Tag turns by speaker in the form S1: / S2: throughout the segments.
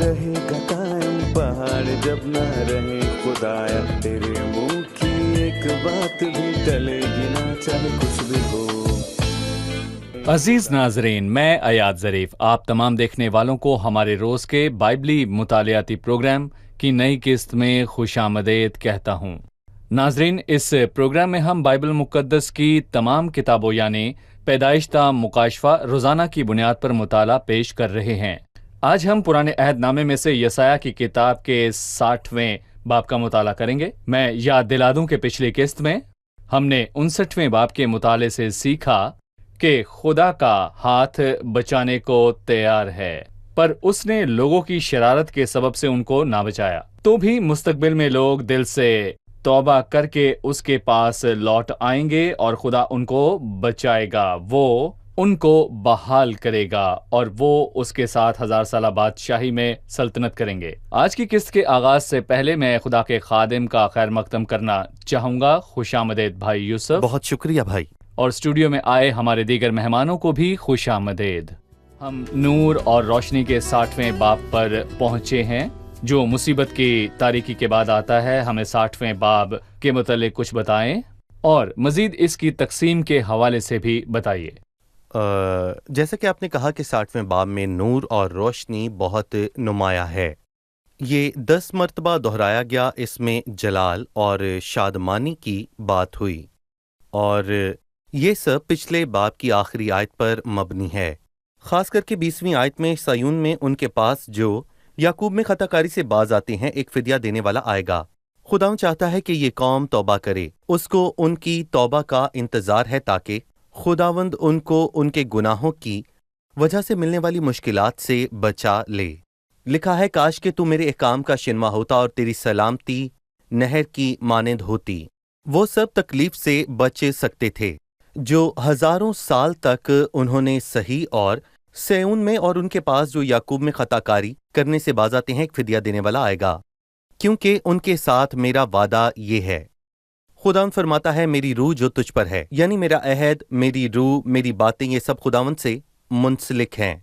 S1: رہے گا قائم پہاڑ جب نہ رہے خدایا، تیرے منہ کی ایک بات بھی ٹلے گی نہ چاہے کچھ بھی ہو۔
S2: عزیز ناظرین، میں ایاد ظریف آپ تمام دیکھنے والوں کو ہمارے روز کے بائبلی مطالعاتی پروگرام کی نئی قسط میں خوش آمدید کہتا ہوں۔ ناظرین، اس پروگرام میں ہم بائبل مقدس کی تمام کتابوں یعنی پیدائش تا مکاشفہ روزانہ کی بنیاد پر مطالعہ پیش کر رہے ہیں۔ آج ہم پرانے عہد نامے میں سے یسایہ کی کتاب کے 60ویں باب کا مطالعہ کریں گے۔ میں یاد دلا دوں کہ پچھلی قسط میں ہم نے 59ویں باب کے مطالعے سے سیکھا کہ خدا کا ہاتھ بچانے کو تیار ہے، پر اس نے لوگوں کی شرارت کے سبب سے ان کو نہ بچایا۔ تو بھی مستقبل میں لوگ دل سے توبہ کر کے اس کے پاس لوٹ آئیں گے اور خدا ان کو بچائے گا، وہ ان کو بحال کرے گا اور وہ اس کے ساتھ 1000 سالہ بادشاہی میں سلطنت کریں گے۔ آج کی قسط کے آغاز سے پہلے میں خدا کے خادم کا خیر مقدم کرنا چاہوں گا۔ خوش آمدید بھائی یوسف۔
S3: بہت شکریہ بھائی۔
S2: اور اسٹوڈیو میں آئے ہمارے دیگر مہمانوں کو بھی خوش آمدید۔ ہم نور اور روشنی کے 60ویں باب پر پہنچے ہیں جو مصیبت کی تاریکی کے بعد آتا ہے۔ ہمیں 60ویں باب کے متعلق کچھ بتائیں اور مزید اس کی تقسیم کے حوالے سے بھی بتائیے۔
S3: جیسا کہ آپ نے کہا کہ 60ویں باب میں نور اور روشنی بہت نمایاں ہے، یہ 10 مرتبہ دہرایا گیا۔ اس میں جلال اور شادمانی کی بات ہوئی اور یہ سب پچھلے باب کی آخری آیت پر مبنی ہے، خاص کر کے 20ویں آیت میں سیون میں ان کے پاس جو یعقوب میں خطا کاری سے باز آتے ہیں ایک فدیہ دینے والا آئے گا۔ خدا چاہتا ہے کہ یہ قوم توبہ کرے، اس کو ان کی توبہ کا انتظار ہے تاکہ خداوند ان کو ان کے گناہوں کی وجہ سے ملنے والی مشکلات سے بچا لے۔ لکھا ہے کاش کہ تو میرے احکام کا شنوا ہوتا اور تیری سلامتی نہر کی مانند ہوتی۔ وہ سب تکلیف سے بچ سکتے تھے جو ہزاروں سال تک انہوں نے صحیح اور سیون میں اور ان کے پاس جو یعقوب میں خطا کاری کرنے سے باز آتے ہیں ایک فدیہ دینے والا آئے گا، کیونکہ ان کے ساتھ میرا وعدہ یہ ہے۔ خداوند فرماتا ہے میری روح جو تجھ پر ہے، یعنی میرا عہد، میری روح، میری باتیں، یہ سب خداوند سے منسلک ہیں،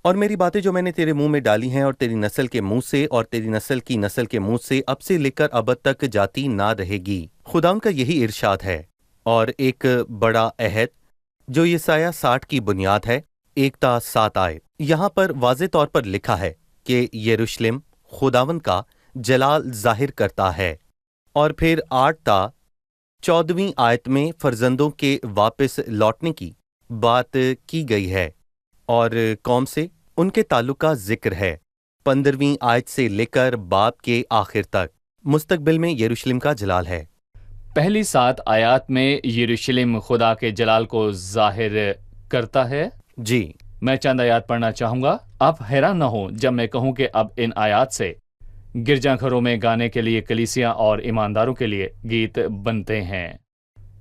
S3: اور میری باتیں جو میں نے تیرے منہ میں ڈالی ہیں اور تیری نسل کے منہ سے اور تیری نسل کی نسل کے منہ سے اب سے لے کر ابد تک جاتی نہ رہے گی۔ خداوند کا یہی ارشاد ہے۔ اور ایک بڑا عہد جو یسایہ 60 کی بنیاد ہے، 1 تا 7 آیت، یہاں پر واضح طور پر لکھا ہے کہ یروشلم خداوند کا جلال ظاہر کرتا ہے، اور پھر 8 تا 14ویں آیت میں فرزندوں کے واپس لوٹنے کی بات کی گئی ہے اور قوم سے ان کے تعلق کا ذکر ہے۔ 15ویں آیت سے لے کر باب کے آخر تک مستقبل میں یروشلم کا جلال ہے۔
S2: پہلی 7 آیات میں یروشلم خدا کے جلال کو ظاہر کرتا ہے۔
S3: جی،
S2: میں چند آیات پڑھنا چاہوں گا۔ آپ حیران نہ ہوں جب میں کہوں کہ اب ان آیات سے گرجا گھروں میں گانے کے لیے کلیسیاں اور ایمانداروں کے لیے گیت بنتے ہیں۔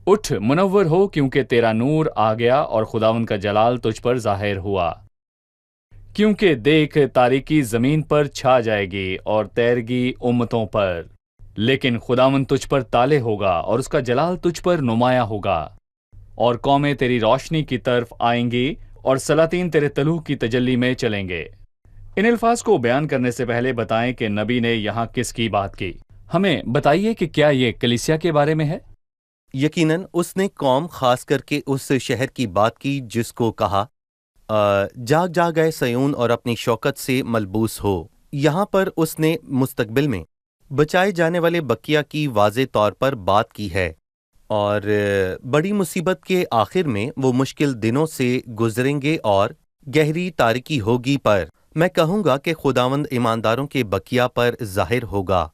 S2: اٹھ منور ہو کیونکہ تیرا نور آ گیا اور خداوند کا جلال تجھ پر ظاہر ہوا، کیونکہ دیکھ تاریکی زمین پر چھا جائے گی اور تیرگی امتوں پر، لیکن خداوند تجھ پر طالع ہوگا اور اس کا جلال تجھ پر نمایاں ہوگا، اور قومیں تیری روشنی کی طرف آئیں گی اور سلاطین تیرے طلوع کی تجلی میں چلیں گے۔ ان الفاظ کو بیان کرنے سے پہلے بتائیں کہ نبی نے یہاں کس کی بات کی؟ ہمیں بتائیے کہ کیا یہ کلیسیا کے بارے میں ہے؟
S3: یقیناً اس نے قوم، خاص کر کے اس شہر کی بات کی جس کو کہا جاگ جاگ اے سیون اور اپنی شوکت سے ملبوس ہو۔ یہاں پر اس نے مستقبل میں بچائے جانے والے بقیہ کی واضح طور پر بات کی ہے، اور بڑی مصیبت کے آخر میں وہ مشکل دنوں سے گزریں گے اور گہری تاریکی ہوگی، پر میں کہوں گا کہ خداوند ایمانداروں کے بقیہ پر ظاہر ہوگا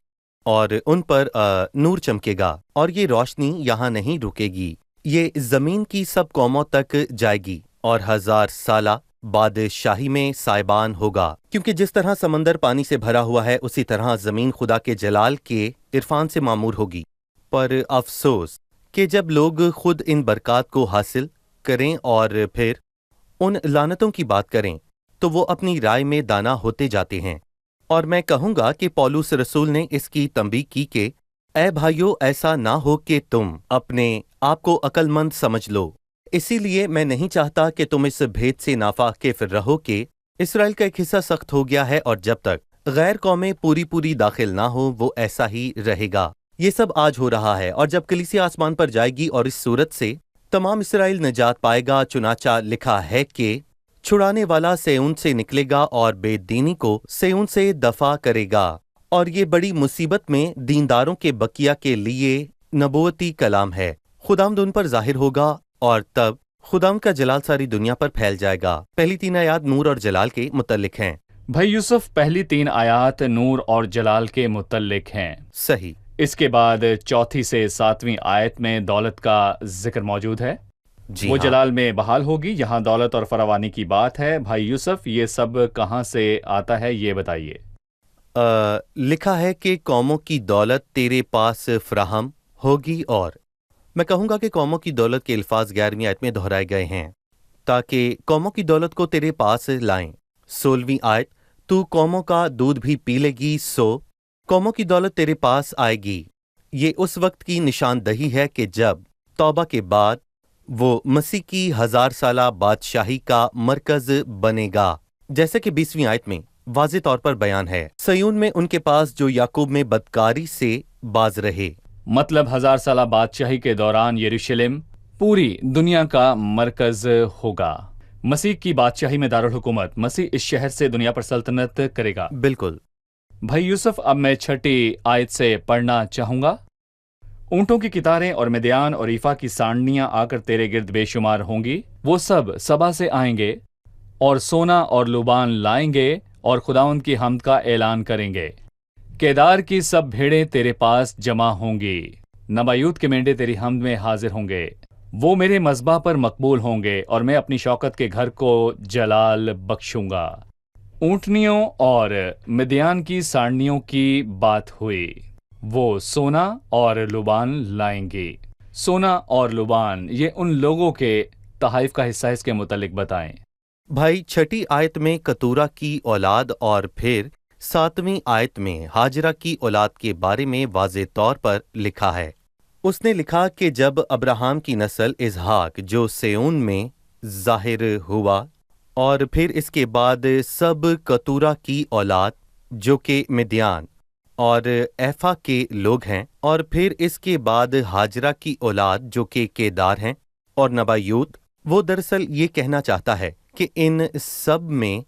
S3: اور ان پر نور چمکے گا، اور یہ روشنی یہاں نہیں رکے گی، یہ زمین کی سب قوموں تک جائے گی اور 1000 سالہ بادشاہی میں سائبان ہوگا، کیونکہ جس طرح سمندر پانی سے بھرا ہوا ہے اسی طرح زمین خدا کے جلال کے عرفان سے معمور ہوگی۔ پر افسوس کہ جب لوگ خود ان برکات کو حاصل کریں اور پھر ان لعنتوں کی بات کریں تو وہ اپنی رائے میں دانا ہوتے جاتے ہیں، اور میں کہوں گا کہ پولس رسول نے اس کی تنبیہ کی کہ اے بھائیو، ایسا نہ ہو کہ تم اپنے آپ کو عقل مند سمجھ لو، اسی لیے میں نہیں چاہتا کہ تم اس بھید سے ناواقف رہو کہ اسرائیل کا ایک حصہ سخت ہو گیا ہے، اور جب تک غیر قومیں پوری پوری داخل نہ ہو وہ ایسا ہی رہے گا۔ یہ سب آج ہو رہا ہے، اور جب کلیسیا آسمان پر جائے گی اور اس صورت سے تمام اسرائیل نجات پائے گا، چنانچہ لکھا ہے کہ چھڑانے والا سیون سے نکلے گا اور بے دینی کو سیون سے دفع کرے گا۔ اور یہ بڑی مصیبت میں دینداروں کے بقیہ کے لیے نبوتی کلام ہے۔ خداوند ان پر ظاہر ہوگا اور تب خداوند کا جلال ساری دنیا پر پھیل جائے گا۔ پہلی 3 آیات نور اور جلال کے متعلق ہیں۔
S2: بھائی یوسف، پہلی 3 آیات نور اور جلال کے متعلق ہیں۔
S3: صحیح۔
S2: اس کے بعد 4 سے 7 آیت میں دولت کا ذکر موجود ہے۔
S3: جی
S2: وہ
S3: ہاں۔
S2: جلال میں بحال ہوگی۔ یہاں دولت اور فراوانی کی بات ہے۔ بھائی یوسف، یہ سب کہاں سے آتا ہے یہ بتائیے۔
S3: لکھا ہے کہ قوموں کی دولت تیرے پاس فراہم ہوگی، اور میں کہوں گا کہ قوموں کی دولت کے الفاظ 11ویں آیت میں دہرائے گئے ہیں تاکہ قوموں کی دولت کو تیرے پاس لائیں۔ 16ویں آیت، تو قوموں کا دودھ بھی پی لے گی، سو قوموں کی دولت تیرے پاس آئے گی۔ یہ اس وقت کی نشاندہی ہے کہ جب توبہ کے بعد وہ مسیح کی 1000 سالہ بادشاہی کا مرکز بنے گا، جیسے کہ 20ویں آیت میں واضح طور پر بیان ہے۔ سیون میں ان کے پاس جو یعقوب میں بدکاری سے باز رہے۔
S2: مطلب 1000 سالہ بادشاہی کے دوران یروشلم پوری دنیا کا مرکز ہوگا۔ مسیح کی بادشاہی میں دارالحکومت، مسیح اس شہر سے دنیا پر سلطنت کرے گا۔
S3: بالکل۔
S2: بھائی یوسف، اب میں 6 آیت سے پڑھنا چاہوں گا۔ اونٹوں کی قطاریں اور مدیان اور ایفا کی سانڈنیاں آ کر تیرے گرد بے شمار ہوں گی۔ وہ سب سبا سے آئیں گے اور سونا اور لوبان لائیں گے اور خداوند کی حمد کا اعلان کریں گے۔ کیدار کی سب بھیڑیں تیرے پاس جمع ہوں گی، نبایوت کے مینڈے تیری حمد میں حاضر ہوں گے۔ وہ میرے مذبح پر مقبول ہوں گے اور میں اپنی شوکت کے گھر کو جلال بخشوں گا۔ اونٹنیوں اور مدیان کی سانڈنیوں کی بات ہوئی، وہ سونا اور لوبان لائیں گی۔ سونا اور لوبان، یہ ان لوگوں کے تحائف کا حصہ ہے، اس کے متعلق بتائیں۔
S3: بھائی 6 آیت میں کتورہ کی اولاد اور پھر 7ویں آیت میں ہاجرہ کی اولاد کے بارے میں واضح طور پر لکھا ہے۔ اس نے لکھا کہ جب ابراہم کی نسل اسحاق جو سیون میں ظاہر ہوا، اور پھر اس کے بعد سب کتورہ کی اولاد جو کہ مدیان اور ایفا کے لوگ ہیں، اور پھر اس کے بعد ہاجرہ کی اولاد جو کہ کیدار ہیں اور نبایوت، وہ دراصل یہ کہنا چاہتا ہے کہ ان سب میں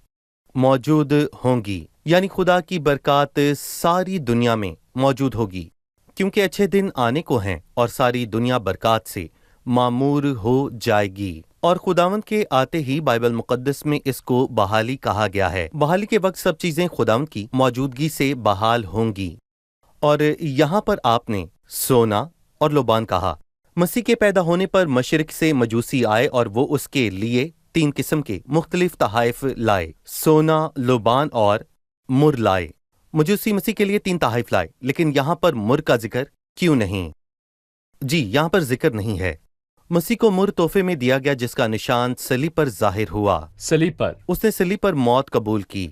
S3: موجود ہوں گی، یعنی خدا کی برکات ساری دنیا میں موجود ہوگی، کیونکہ اچھے دن آنے کو ہیں اور ساری دنیا برکات سے معمور ہو جائے گی۔ اور خداوند کے آتے ہی بائبل مقدس میں اس کو بحالی کہا گیا ہے۔ بحالی کے وقت سب چیزیں خداوند کی موجودگی سے بحال ہوں گی۔ اور یہاں پر آپ نے سونا اور لوبان کہا۔ مسیح کے پیدا ہونے پر مشرق سے مجوسی آئے اور وہ اس کے لیے 3 قسم کے مختلف تحائف لائے، سونا، لوبان اور مر لائے۔ مجوسی مسیح کے لیے 3 تحائف لائے، لیکن یہاں پر مر کا ذکر کیوں نہیں؟ جی، یہاں پر ذکر نہیں ہے۔ مسیح کو مر تحفے میں دیا گیا جس کا نشان صلیب پر ظاہر ہوا۔
S2: صلیب پر
S3: اس نے صلیب پر موت قبول کی،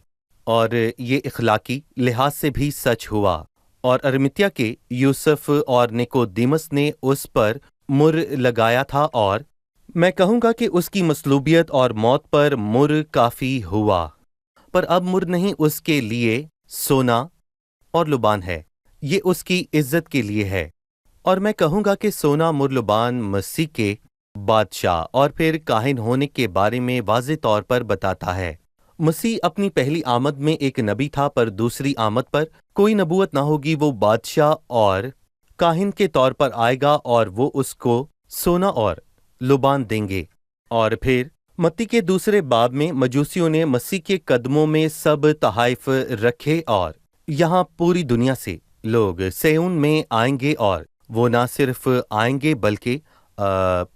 S3: اور یہ اخلاقی لحاظ سے بھی سچ ہوا۔ اور ارمتیا کے یوسف اور نیکودیمس نے اس پر مر لگایا تھا، اور میں کہوں گا کہ اس کی مصلوبیت اور موت پر مر کافی ہوا۔ پر اب مر نہیں اس کے لیے سونا اور لوبان ہے، یہ اس کی عزت کے لیے ہے۔ اور میں کہوں گا کہ سونا، مر، لوبان مسیح کے بادشاہ اور پھر کاہن ہونے کے بارے میں واضح طور پر بتاتا ہے۔ مسیح اپنی پہلی آمد میں ایک نبی تھا، پر دوسری آمد پر کوئی نبوت نہ ہوگی۔ وہ بادشاہ اور کاہن کے طور پر آئے گا، اور وہ اس کو سونا اور لوبان دیں گے۔ اور پھر متی کے دوسرے باب میں مجوسیوں نے مسیح کے قدموں میں سب تحائف رکھے، اور یہاں پوری دنیا سے لوگ سیون میں آئیں گے، اور وہ نہ صرف آئیں گے بلکہ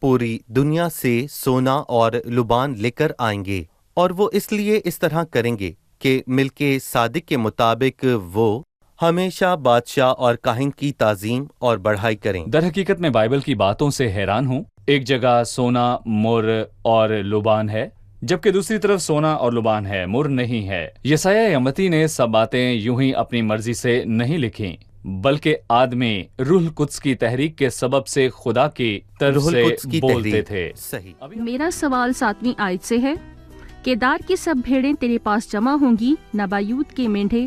S3: پوری دنیا سے سونا اور لوبان لے کر آئیں گے۔ اور وہ اس لیے اس طرح کریں گے کہ ملک صادق کے مطابق وہ ہمیشہ بادشاہ اور کاہن کی تعظیم اور بڑھائی کریں۔
S2: در حقیقت میں بائبل کی باتوں سے حیران ہوں۔ ایک جگہ سونا، مر اور لوبان ہے، جبکہ دوسری طرف سونا اور لوبان ہے، مر نہیں ہے۔ یسایہ یا متی نے سب باتیں یوں ہی اپنی مرضی سے نہیں لکھیں، بلکہ آدمی روح القدس کی تحریک کے سبب سے خدا کی طرف
S3: روح
S2: سے
S3: القدس کی
S2: بولتے
S3: تحریک،
S2: تھے۔
S3: صحیح۔
S4: میرا سوال 7ویں آیت سے ہے۔ کیدار کی سب بھیڑیں تیرے پاس جمع ہوں گی، نبایوت کے مینڈھے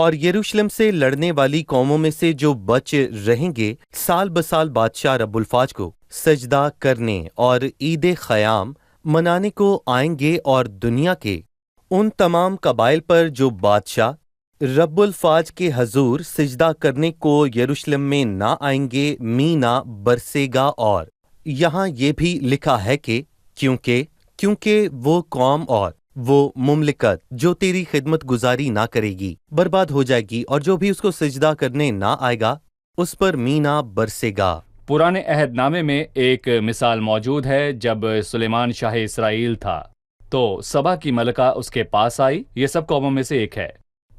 S3: اور یروشلم سے لڑنے والی قوموں میں سے جو بچ رہیں گے سال بسال بادشاہ رب الفاج کو سجدہ کرنے اور عید خیام منانے کو آئیں گے، اور دنیا کے ان تمام قبائل پر جو بادشاہ رب الفاج کے حضور سجدہ کرنے کو یروشلم میں نہ آئیں گے مینا برسے گا۔ اور یہاں یہ بھی لکھا ہے کہ کیونکہ وہ قوم اور وہ مملکت جو تیری خدمت گزاری نہ کرے گی برباد ہو جائے گی، اور جو بھی اس کو سجدہ کرنے نہ آئے گا اس پر مینا برسے گا۔
S2: پرانے عہد نامے میں ایک مثال موجود ہے۔ جب سلیمان شاہ اسرائیل تھا تو سبا کی ملکہ اس کے پاس آئی، یہ سب قوموں میں سے ایک ہے،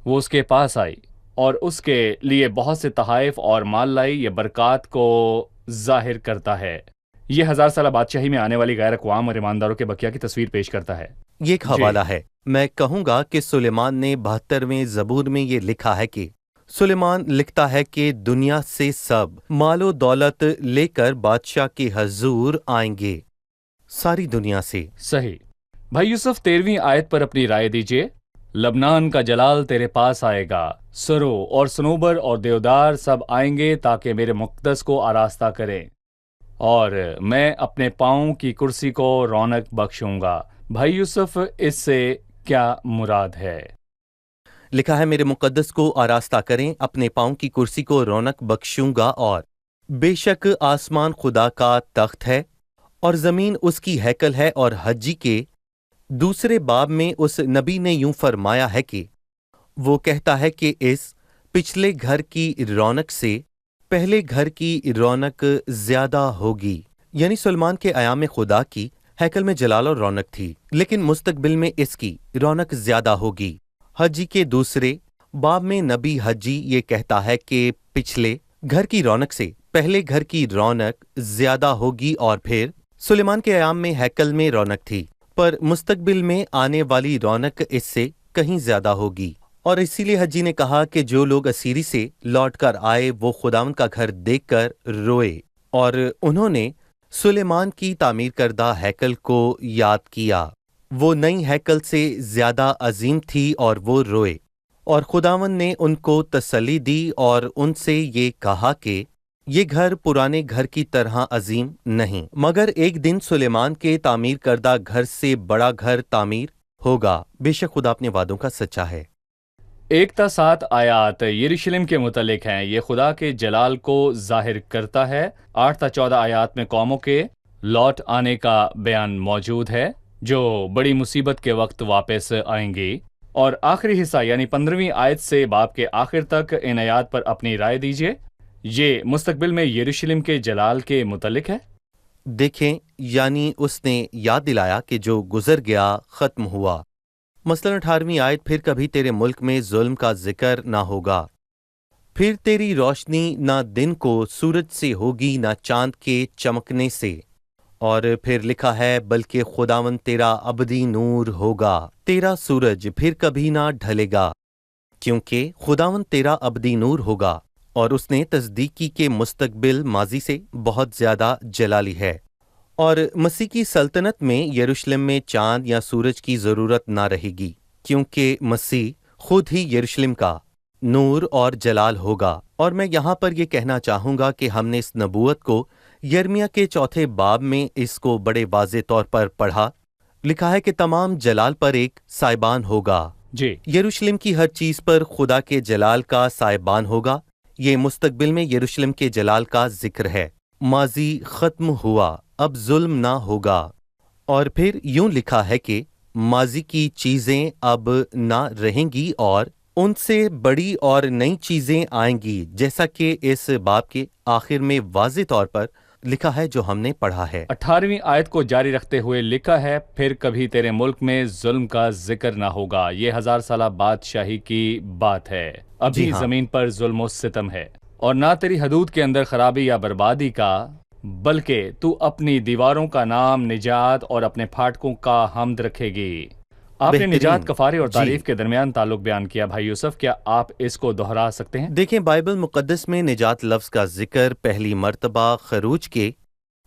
S2: وہ اس کے پاس آئی اور اس کے لیے بہت سے تحائف اور مال لائی۔ یہ برکات کو ظاہر کرتا ہے۔ یہ 1000 سالہ بادشاہی میں آنے والی غیر اقوام اور ایمانداروں کے بقیہ کی تصویر پیش کرتا ہے۔
S3: یہ ایک حوالہ ہے۔ میں کہوں گا کہ سلیمان نے 72ویں زبور میں یہ لکھا ہے کہ سلیمان لکھتا ہے کہ دنیا سے سب مال و دولت لے کر بادشاہ کے حضور آئیں گے، ساری دنیا سے۔
S2: صحیح۔ بھائی یوسف 13ویں آیت پر اپنی رائے دیجئے۔ لبنان کا جلال تیرے پاس آئے گا، سرو اور سنوبر اور دیودار سب آئیں گے تاکہ میرے مقدس کو آراستہ کریں، اور میں اپنے پاؤں کی کرسی کو رونق بخشوں گا۔ بھائی یوسف، اس سے کیا مراد ہے؟
S3: لکھا ہے میرے مقدس کو آراستہ کریں، اپنے پاؤں کی کرسی کو رونق بخشوں گا، اور بے شک آسمان خدا کا تخت ہے اور زمین اس کی ہیکل ہے۔ اور حجی کے دوسرے باب میں اس نبی نے یوں فرمایا ہے کہ وہ کہتا ہے کہ اس پچھلے گھر کی رونق سے پہلے گھر کی رونق زیادہ ہوگی، یعنی سلمان کے ایام خدا کی ہیکل میں جلال اور رونق تھی، لیکن مستقبل میں اس کی رونق زیادہ ہوگی۔ حجی کے دوسرے باب میں نبی حجی یہ کہتا ہے کہ پچھلے گھر کی رونق سے پہلے گھر کی رونق زیادہ ہوگی، اور پھر سلیمان کے ایام میں ہیکل میں رونق تھی، پر مستقبل میں آنے والی رونق اس سے کہیں زیادہ ہوگی۔ اور اسی لیے حجی نے کہا کہ جو لوگ اسیری سے لوٹ کر آئے وہ خداوند کا گھر دیکھ کر روئے، اور انہوں نے سلیمان کی تعمیر کردہ ہیکل کو یاد کیا، وہ نئی ہیکل سے زیادہ عظیم تھی، اور وہ روئے، اور خداوند نے ان کو تسلی دی اور ان سے یہ کہا کہ یہ گھر پرانے گھر کی طرح عظیم نہیں، مگر ایک دن سلیمان کے تعمیر کردہ گھر سے بڑا گھر تعمیر ہوگا۔ بے شک خدا اپنے وعدوں کا سچا ہے۔
S2: 1 تا 7 آیات یروشلم کے متعلق ہیں۔ یہ خدا کے جلال کو ظاہر کرتا ہے۔ 8 تا 14 آیات میں قوموں کے لوٹ آنے کا بیان موجود ہے جو بڑی مصیبت کے وقت واپس آئیں گی۔ اور آخری حصہ یعنی 15ویں آیت سے باب کے آخر تک ان آیات پر اپنی رائے دیجیے۔ یہ مستقبل میں یروشلم کے جلال کے متعلق ہے۔
S3: دیکھیں، یعنی اس نے یاد دلایا کہ جو گزر گیا ختم ہوا۔ مثلاً 18ویں آیت، پھر کبھی تیرے ملک میں ظلم کا ذکر نہ ہوگا، پھر تیری روشنی نہ دن کو سورج سے ہوگی نہ چاند کے چمکنے سے۔ اور پھر لکھا ہے بلکہ خداوند تیرا ابدی نور ہوگا، تیرا سورج پھر کبھی نہ ڈھلے گا، کیونکہ خداوند تیرا ابدی نور ہوگا۔ اور اس نے تصدیق کی کہ مستقبل ماضی سے بہت زیادہ جلالی ہے، اور مسیح کی سلطنت میں یروشلم میں چاند یا سورج کی ضرورت نہ رہے گی، کیونکہ مسیح خود ہی یروشلم کا نور اور جلال ہوگا۔ اور میں یہاں پر یہ کہنا چاہوں گا کہ ہم نے اس نبوت کو یرمیہ کے 4 باب میں اس کو بڑے واضح طور پر پڑھا۔ لکھا ہے کہ تمام جلال پر ایک سائبان ہوگا۔
S2: جی،
S3: یروشلم کی ہر چیز پر خدا کے جلال کا سائبان ہوگا۔ یہ مستقبل میں یروشلم کے جلال کا ذکر ہے۔ ماضی ختم ہوا، اب ظلم نہ ہوگا۔ اور پھر یوں لکھا ہے کہ ماضی کی چیزیں اب نہ رہیں گی اور ان سے بڑی اور نئی چیزیں آئیں گی، جیسا کہ اس باب کے آخر میں واضح طور پر لکھا ہے جو ہم نے پڑھا ہے۔
S2: 18ویں آیت کو جاری رکھتے ہوئے لکھا ہے پھر کبھی تیرے ملک میں ظلم کا ذکر نہ ہوگا۔ یہ 1000 سالہ بادشاہی کی بات ہے۔ ابھی
S3: جی ہاں۔
S2: زمین پر ظلم و ستم ہے، اور نہ تیری حدود کے اندر خرابی یا بربادی کا، بلکہ تو اپنی دیواروں کا نام نجات اور اپنے پھاٹکوں کا حمد رکھے گی۔ آپ نے
S3: بہترین۔
S2: نجات، کفارے اور
S3: جی۔
S2: تعریف کے درمیان تعلق بیان کیا۔ بھائی یوسف، کیا آپ اس کو دہرا سکتے ہیں؟
S3: دیکھیں، بائبل مقدس میں نجات لفظ کا ذکر پہلی مرتبہ خروج کے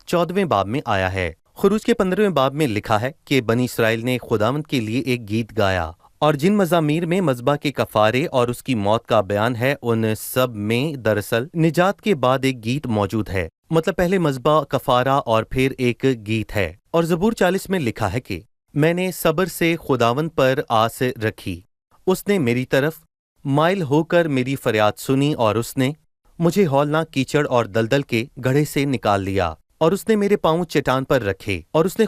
S3: 14ویں باب میں آیا ہے۔ خروج کے 15ویں باب میں لکھا ہے کہ بنی اسرائیل نے خداوند کے لیے ایک گیت گایا اور جن مضامیر میں مذبح کے کفارے اور اس کی موت کا بیان ہے ان سب میں دراصل نجات کے بعد ایک گیت موجود ہے، مطلب پہلے مذبح، کفارہ اور پھر ایک گیت ہے۔ اور زبور 40 میں لکھا ہے کہ میں نے صبر سے خداوند پر آس رکھی، اس نے میری طرف مائل ہو کر میری فریاد سنی، اور اس نے مجھے ہولناک کیچڑ اور دلدل کے گڑھے سے نکال لیا، اور اس نے میرے پاؤں چٹان پر رکھے، اور اس نے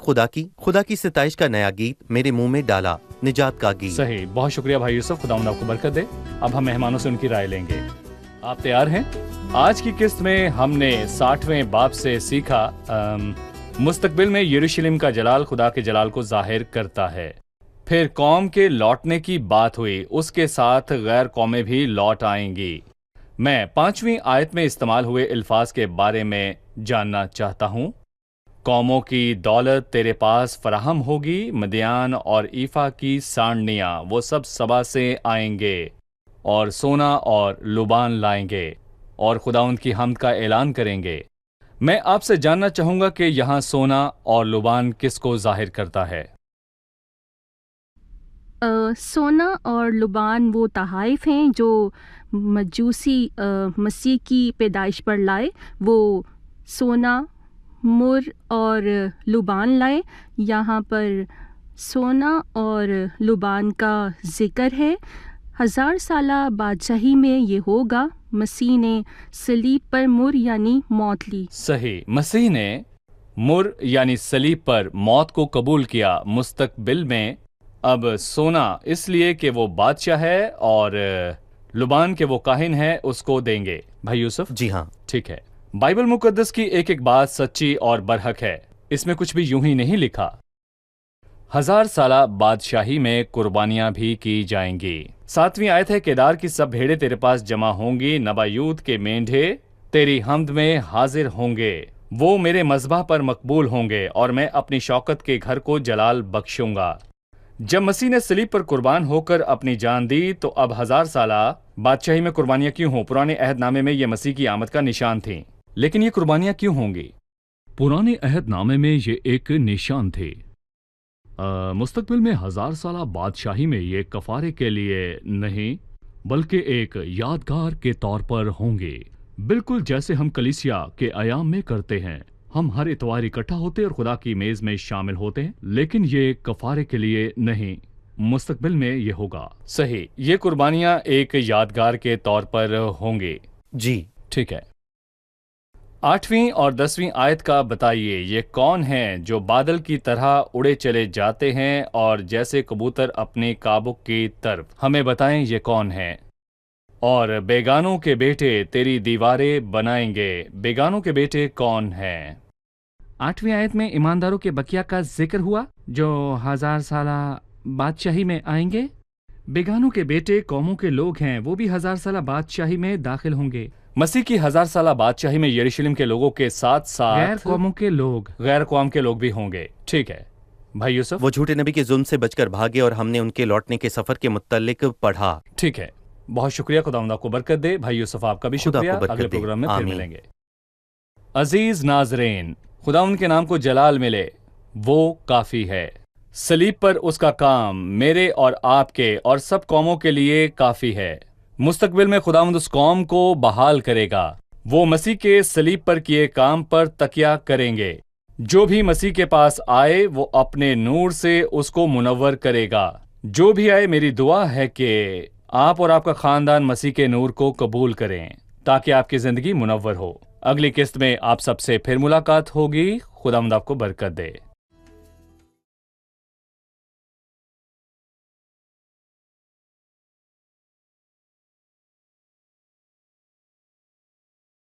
S3: خدا کی ستائش کا نیا گیت میرے منہ میں ڈالا، نجات کا گیت۔
S2: صحیح، بہت شکریہ بھائی یوسف، خداوند آپ کو برکت دے۔ اب ہم مہمانوں سے ان کی رائے لیں گے۔ آپ تیار ہیں؟ آج کی قسط میں ہم نے 60ویں باب سے سیکھا مستقبل میں یروشلم کا جلال خدا کے جلال کو ظاہر کرتا ہے۔ پھر قوم کے لوٹنے کی بات ہوئی، اس کے ساتھ غیر قومیں بھی لوٹ آئیں گی۔ میں 5ویں آیت میں استعمال ہوئے الفاظ کے بارے میں جاننا چاہتا ہوں۔ قوموں کی دولت تیرے پاس فراہم ہوگی، مدیان اور ایفا کی سانڈنیاں وہ سب سبا سے آئیں گے، اور سونا اور لبان لائیں گے، اور خداوند کی حمد کا اعلان کریں گے۔ میں آپ سے جاننا چاہوں گا کہ یہاں سونا اور لبان کس کو ظاہر کرتا ہے؟
S4: سونا اور لبان وہ تحائف ہیں جو مجوسی مسیح کی پیدائش پر لائے۔ وہ سونا، مر اور لبان لائے۔ یہاں پر سونا اور لبان کا ذکر ہے۔ 1000 سالہ بادشاہی میں یہ ہوگا۔ مسیح نے صلیب پر مر یعنی موت لی۔
S2: صحیح، مسیح نے مر یعنی صلیب پر موت کو قبول کیا۔ مستقبل میں اب سونا اس لیے کہ وہ بادشاہ ہے اور لبان کے وہ کاہن ہے اس کو دیں گے۔ بھائی یوسف؟
S3: جی ہاں،
S2: ٹھیک ہے۔ بائبل مقدس کی ایک ایک بات سچی اور برحق ہے، اس میں کچھ بھی یوں ہی نہیں لکھا۔ 1000 سالہ بادشاہی میں قربانیاں بھی کی جائیں گی۔ 7ویں آیت ہے، کیدار کی سب بھیڑیں تیرے پاس جمع ہوں گی، نبایوت کے مینڈھے تیری حمد میں حاضر ہوں گے، وہ میرے مذبح پر مقبول ہوں گے، اور میں اپنی شوکت کے گھر کو جلال بخشوں گا۔ جب مسیح نے صلیب پر قربان ہو کر اپنی جان دی تو اب 1000 سالہ بادشاہی میں قربانیاں کیوں ہوں؟ پرانے عہد نامے میں یہ مسیح کی آمد کا نشان تھیں، لیکن یہ قربانیاں کیوں ہوں گی؟
S5: پرانے عہد نامے میں یہ ایک نشان تھے۔ مستقبل میں 1000 سالہ بادشاہی میں یہ کفارے کے لیے نہیں بلکہ ایک یادگار کے طور پر ہوں گے، بالکل جیسے ہم کلیسیا کے ایام میں کرتے ہیں۔ ہم ہر اتوار اکٹھا ہوتے اور خدا کی میز میں شامل ہوتے ہیں، لیکن یہ کفارے کے لیے نہیں، مستقبل میں یہ ہوگا۔
S2: صحیح، یہ قربانیاں ایک یادگار کے طور پر ہوں گی۔
S3: جی
S2: ٹھیک ہے۔ 8ویں اور 10ویں آیت کا بتائیے، یہ کون ہیں جو بادل کی طرح اڑے چلے جاتے ہیں اور جیسے کبوتر اپنے کابک کی طرف؟ ہمیں بتائیں یہ کون ہیں۔ اور بیگانوں کے بیٹے تیری دیواریں بنائیں گے۔ بیگانوں کے بیٹے کون ہیں؟ 8ویں آیت میں ایمانداروں کے بقیہ کا ذکر ہوا جو 1000 سالہ بادشاہی میں آئیں گے۔ بیگانوں کے بیٹے قوموں کے لوگ ہیں، وہ بھی 1000 سالہ بادشاہی میں داخل ہوں گے۔ مسیح کی 1000 سالہ بادشاہی میں یروشلم کے لوگوں کے ساتھ ساتھ
S5: غیر قوموں کے لوگ،
S2: غیر قوم کے لوگ بھی ہوں گے۔ ٹھیک ہے بھائی یوسف؟
S3: وہ جھوٹے نبی کے ظلم سے بچ کر بھاگے اور ہم نے ان کے لوٹنے کے سفر کے متعلق پڑھا۔
S2: ٹھیک ہے، بہت شکریہ، خداوند آپ کو برکت دے۔ بھائی یوسف آپ کا بھی
S3: خدا
S2: شکریہ،
S3: آپ کو برکت
S2: اگلے
S3: دے۔
S2: پروگرام میں پھر
S3: آمین۔
S2: ملیں گے۔ عزیز ناظرین، خداوند کے نام کو جلال ملے، وہ کافی ہے۔ صلیب پر اس کا کام میرے اور آپ کے اور سب قوموں کے لیے کافی ہے۔ مستقبل میں خداوند اس قوم کو بحال کرے گا۔ وہ مسیح کے صلیب پر کیے کام پر تکیہ کریں گے۔ جو بھی مسیح کے پاس آئے وہ اپنے نور سے اس کو منور کرے گا۔ جو بھی آئے، میری دعا ہے کہ آپ اور آپ کا خاندان مسیح کے نور کو قبول کریں تاکہ آپ کی زندگی منور ہو۔ اگلی قسط میں آپ سب سے پھر ملاقات ہوگی۔ خداوند آپ کو برکت دے۔